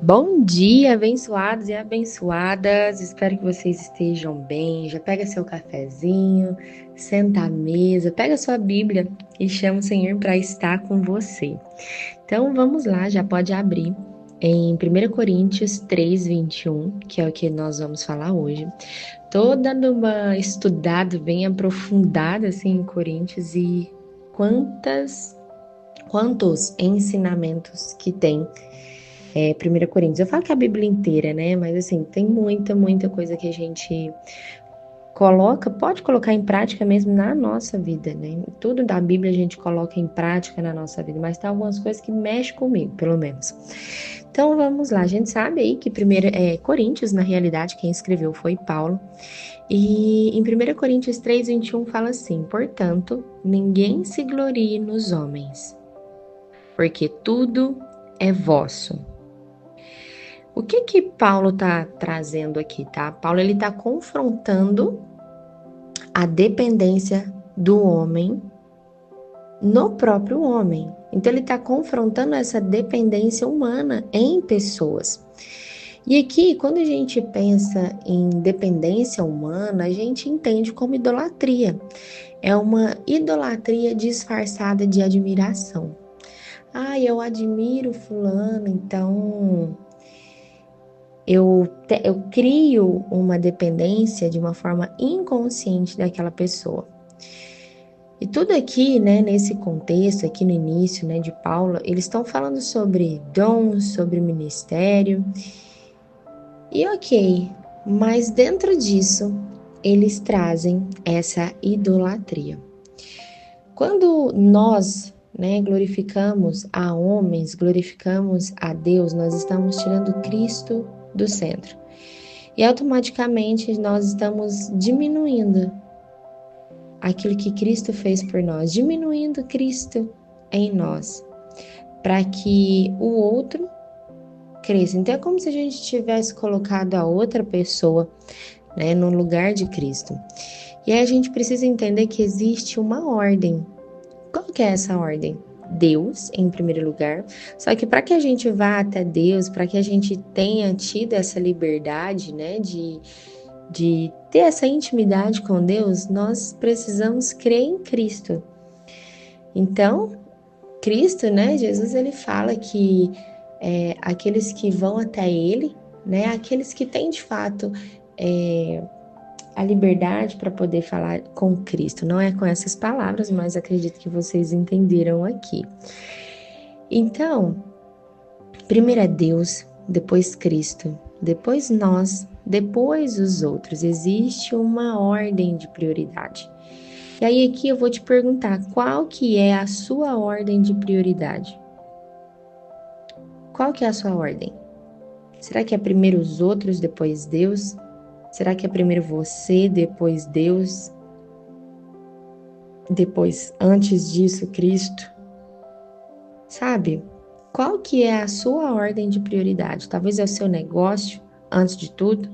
Bom dia, abençoados e abençoadas. Espero que vocês estejam bem. Já pega seu cafezinho, senta à mesa, pega sua Bíblia e chama o Senhor para estar com você. Então vamos lá, já pode abrir em 1 Coríntios 3:21, que é o que nós vamos falar hoje. Tô dando uma estudada bem aprofundada assim em Coríntios e quantos ensinamentos que tem 1 Coríntios. Eu falo que é a Bíblia inteira, né? Mas assim, tem muita coisa que a gente pode colocar em prática mesmo na nossa vida, né? Tudo da Bíblia a gente coloca em prática na nossa vida, mas tem algumas coisas que mexem comigo, pelo menos. Então vamos lá, a gente sabe aí que Coríntios, na realidade, quem escreveu foi Paulo. E em 1 Coríntios 3:21 fala assim: portanto, ninguém se glorie nos homens, porque tudo é vosso. O que Paulo está trazendo aqui, tá? Paulo ele está confrontando a dependência do homem no próprio homem. Então ele está confrontando essa dependência humana em pessoas. E aqui, quando a gente pensa em dependência humana, a gente entende como idolatria. É uma idolatria disfarçada de admiração. Ah, eu admiro fulano, então eu crio uma dependência de uma forma inconsciente daquela pessoa. E tudo aqui, né, nesse contexto, aqui no início, né, de Paulo, eles estão falando sobre dons, sobre ministério. E ok, mas dentro disso, eles trazem essa idolatria. Quando nós, né, glorificamos a homens, glorificamos a Deus, nós estamos tirando Cristo do centro. E automaticamente nós estamos diminuindo aquilo que Cristo fez por nós, diminuindo Cristo em nós, para que o outro cresça. Então é como se a gente tivesse colocado a outra pessoa, né, no lugar de Cristo. E aí a gente precisa entender que existe uma ordem. Qual que é essa ordem? Deus, em primeiro lugar. Só que para que a gente vá até Deus, para que a gente tenha tido essa liberdade, né, de ter essa intimidade com Deus, nós precisamos crer em Cristo. Então, Cristo, né, Jesus, ele fala que aqueles que vão até Ele, né, aqueles que têm de fato a liberdade para poder falar com Cristo. Não é com essas palavras, mas acredito que vocês entenderam aqui. Então, primeiro é Deus, depois Cristo, depois nós, depois os outros. Existe uma ordem de prioridade. E aí aqui eu vou te perguntar, qual que é a sua ordem de prioridade? Qual que é a sua ordem? Será que é primeiro os outros, depois Deus? Será que é primeiro você, depois Deus? Depois, antes disso, Cristo? Sabe? Qual que é a sua ordem de prioridade? Talvez é o seu negócio, antes de tudo.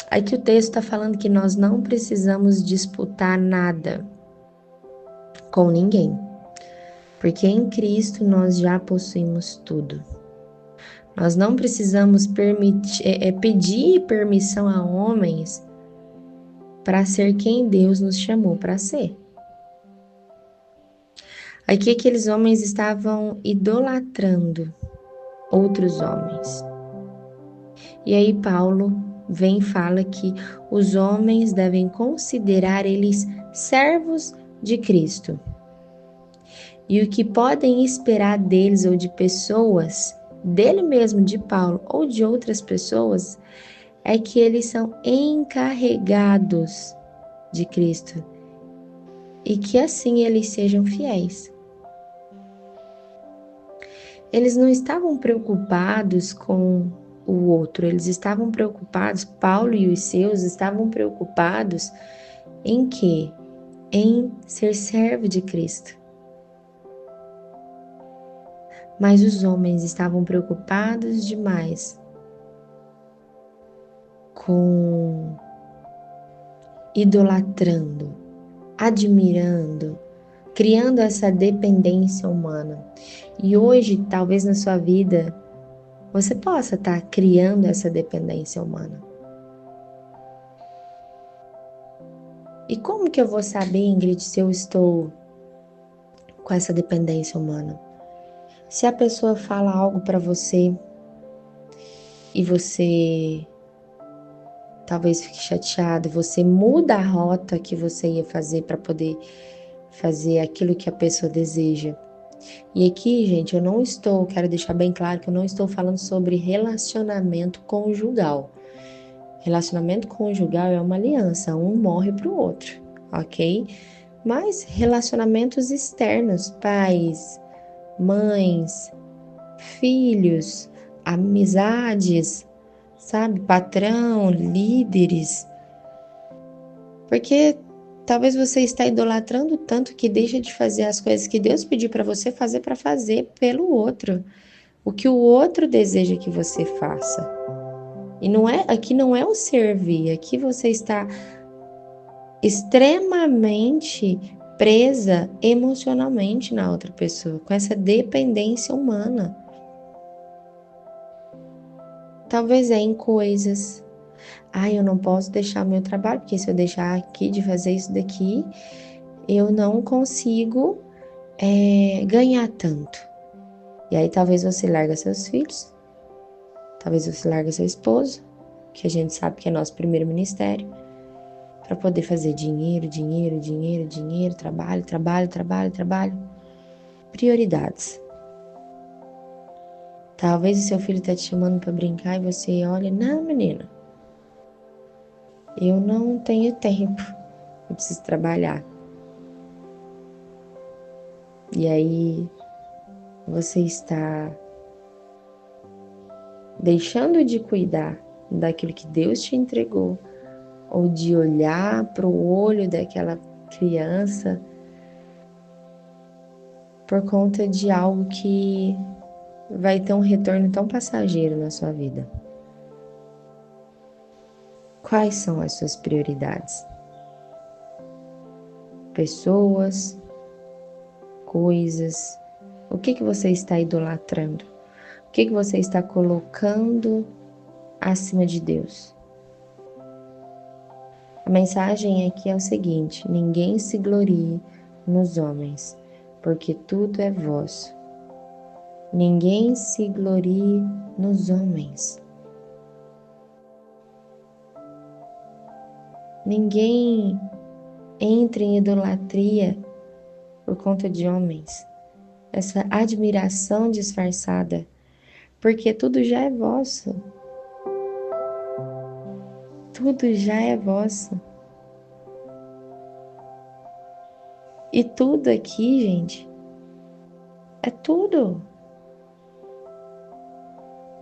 Aqui o texto está falando que nós não precisamos disputar nada com ninguém, porque em Cristo nós já possuímos tudo. Nós não precisamos pedir permissão a homens para ser quem Deus nos chamou para ser. Aqui aqueles homens estavam idolatrando outros homens. E aí Paulo vem e fala que os homens devem considerar eles servos de Cristo. E o que podem esperar deles ou de pessoas, dele mesmo, de Paulo ou de outras pessoas, é que eles são encarregados de Cristo e que assim eles sejam fiéis. Eles não estavam preocupados com o outro, eles estavam preocupados, Paulo e os seus estavam preocupados em quê? Em ser servo de Cristo. Mas os homens estavam preocupados demais com idolatrando, admirando, criando essa dependência humana. E hoje, talvez na sua vida, você possa estar criando essa dependência humana. E como que eu vou saber, Ingrid, se eu estou com essa dependência humana? Se a pessoa fala algo para você e você talvez fique chateado, você muda a rota que você ia fazer para poder fazer aquilo que a pessoa deseja. E aqui, gente, quero deixar bem claro que eu não estou falando sobre relacionamento conjugal. Relacionamento conjugal é uma aliança, um morre para o outro, ok? Mas relacionamentos externos, pais, mães, filhos, amizades, sabe? Patrão, líderes. Porque talvez você está idolatrando tanto que deixa de fazer as coisas que Deus pediu para você fazer pelo outro. O que o outro deseja que você faça. E aqui não é o servir, aqui você está extremamente presa emocionalmente na outra pessoa, com essa dependência humana. Talvez em coisas. Eu não posso deixar o meu trabalho, porque se eu deixar aqui de fazer isso daqui, eu não consigo ganhar tanto. E aí talvez você larga seus filhos, talvez você larga seu esposo, que a gente sabe que é nosso primeiro ministério, para poder fazer dinheiro, trabalho. Prioridades. Talvez o seu filho tá te chamando para brincar e você olha, não, menina, eu não tenho tempo, eu preciso trabalhar. E aí você está deixando de cuidar daquilo que Deus te entregou, ou de olhar para o olho daquela criança por conta de algo que vai ter um retorno tão passageiro na sua vida. Quais são as suas prioridades? Pessoas, coisas, o que você está idolatrando? O que você está colocando acima de Deus? A mensagem aqui é o seguinte: ninguém se glorie nos homens, porque tudo é vosso. Ninguém se glorie nos homens. Ninguém entre em idolatria por conta de homens. Essa admiração disfarçada, porque tudo já é vosso. Tudo já é vosso. E tudo aqui, gente, é tudo.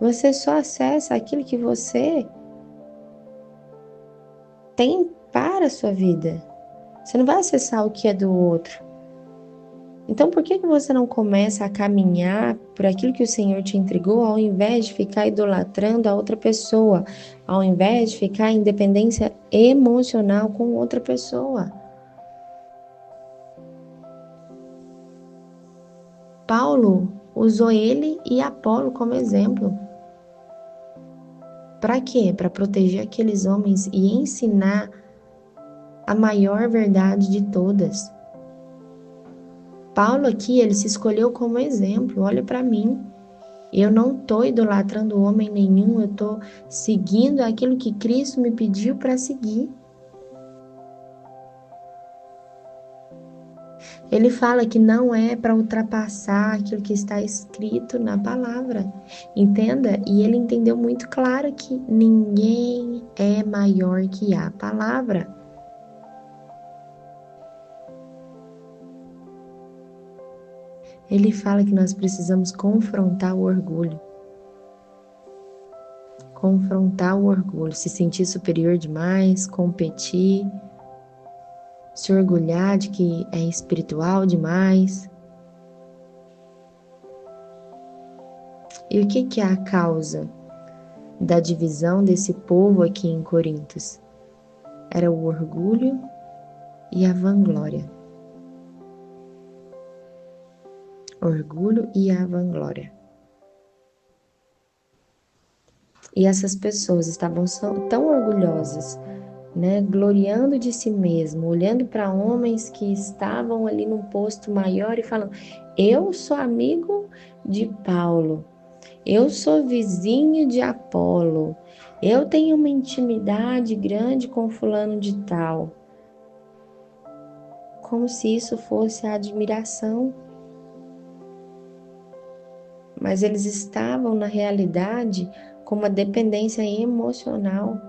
Você só acessa aquilo que você tem para a sua vida. Você não vai acessar o que é do outro. Então, por que você não começa a caminhar por aquilo que o Senhor te entregou, ao invés de ficar idolatrando a outra pessoa, ao invés de ficar em dependência emocional com outra pessoa? Paulo usou ele e Apolo como exemplo. Para quê? Para proteger aqueles homens e ensinar a maior verdade de todas. Paulo aqui, ele se escolheu como exemplo. Olha para mim. Eu não estou idolatrando homem nenhum, eu estou seguindo aquilo que Cristo me pediu para seguir. Ele fala que não é para ultrapassar aquilo que está escrito na palavra. Entenda? E ele entendeu muito claro que ninguém é maior que a palavra. Ele fala que nós precisamos confrontar o orgulho. Confrontar o orgulho, se sentir superior demais, competir, se orgulhar de que é espiritual demais. E o que é a causa da divisão desse povo aqui em Corintos? Era o orgulho e a vanglória. orgulho e a vanglória. E essas pessoas estavam tão orgulhosas, né, gloriando de si mesmo, olhando para homens que estavam ali num posto maior e falando: eu sou amigo de Paulo, eu sou vizinho de Apolo, eu tenho uma intimidade grande com fulano de tal. Como se isso fosse a admiração. Mas eles estavam, na realidade, com uma dependência emocional,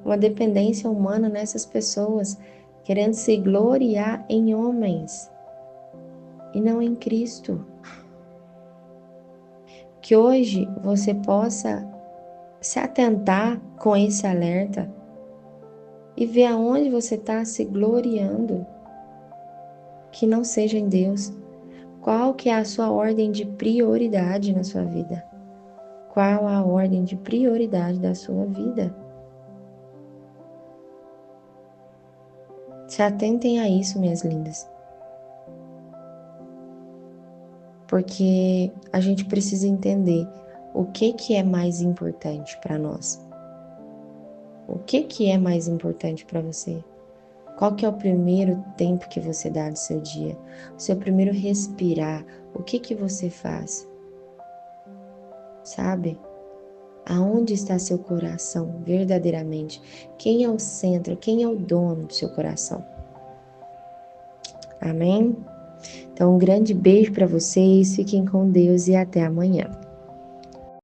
uma dependência humana nessas pessoas, querendo se gloriar em homens e não em Cristo. Que hoje você possa se atentar com esse alerta e ver aonde você está se gloriando, que não seja em Deus. Qual que é a sua ordem de prioridade na sua vida? Qual a ordem de prioridade da sua vida? Se atentem a isso, minhas lindas. Porque a gente precisa entender o que é mais importante para nós. O que é mais importante para você? Qual que é o primeiro tempo que você dá do seu dia? O seu primeiro respirar, o que você faz? Sabe? Aonde está seu coração verdadeiramente? Quem é o centro? Quem é o dono do seu coração? Amém? Então, um grande beijo para vocês, fiquem com Deus e até amanhã.